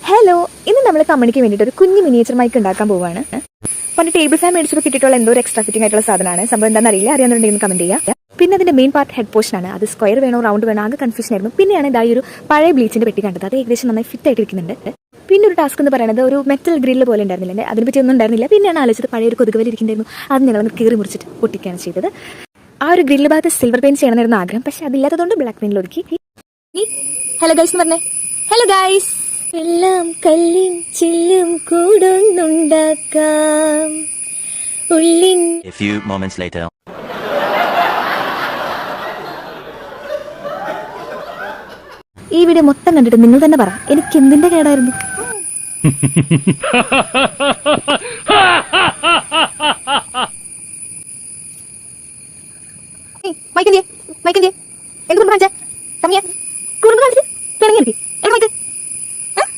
Hello, ഇന്ന് നമ്മൾ കമ്പനിക്ക് വേണ്ടിയിട്ട് ഒരു കുഞ്ഞു മിനിയേച്ചർ മൈക്ക് ഉണ്ടാക്കാൻ പോവുകയാണ്. പണ്ട് ടേബിൾ ഫാൻ മേടിച്ചപ്പോൾ കിട്ടിയിട്ടുള്ള എന്തോ ഒരു എക്സ്ട്രാ ഫിറ്റിംഗ് ആയിട്ടുള്ള സാധനമാണ്. സംഭവം എന്താണെന്ന് അറിയില്ല, അറിയാവുന്നുണ്ടെങ്കിൽ കമന്റ് ചെയ്യുക. പിന്നെ അതിന്റെ മെയിൻ പാർട്ട് ഹെഡ് പോർഷൻ ആണ്. അത് സ്ക്വയർ വേണോ റൗണ്ട് വേണോ ആകെ കൺഫ്യൂഷൻ ആയിരുന്നു. പിന്നെയാണ് ഇതായി ഒരു പഴയ ബ്ലീച്ചിന്റെ പെട്ടി കണ്ടത്. അത് ഏകദേശം നന്നായി ഫിറ്റ് ആയിട്ട് ഇരിക്കുന്നുണ്ട്. പിന്നെ ഒരു ടാസ്ക് എന്ന് പറയുന്നത് ഒരു മെറ്റൽ ഗ്രില്ല് പോലെ ഉണ്ടായിരുന്നില്ല, അതിനെപ്പറ്റി ഒന്നും ഉണ്ടായിരുന്നില്ല. പിന്നെയാണ് ആലോചിച്ചത് പഴയ ഒരു കൊതുകുവലി ഇരിക്കുന്നുണ്ടായിരുന്നു, അത് ഞങ്ങളൊന്ന് കീറി മുറിച്ചിട്ട് പൊട്ടിക്കുകയാണ് ചെയ്തത്. ആ ഒരു ഗ്രില്ല് ഭാഗത്ത് സിൽവർ പെയിന്റ് ചെയ്യണമെന്നായിരുന്നു ആഗ്രഹം, പക്ഷെ അതില്ലാത്തതുകൊണ്ട് ബ്ലാക്ക് പെയിന്റിൽ ഒതുക്കി. ഹലോ ഗൈസ് എന്ന് പറഞ്ഞേ. Hello guys. എല്ലാം കല്ലും ചില്ലും കൂടൊന്നുണ്ടാക്കാം ഉള്ളിൻ. A few moments later. ഈ വീഡിയോ മൊത്തം കണ്ടിട്ട് നിങ്ങൾ തന്നെ പറ, എനിക്ക് എന്തിന്റെ കേടായിരുന്നു? മൈക്കെന്തിയെ എന്ത് പറഞ്ഞേ?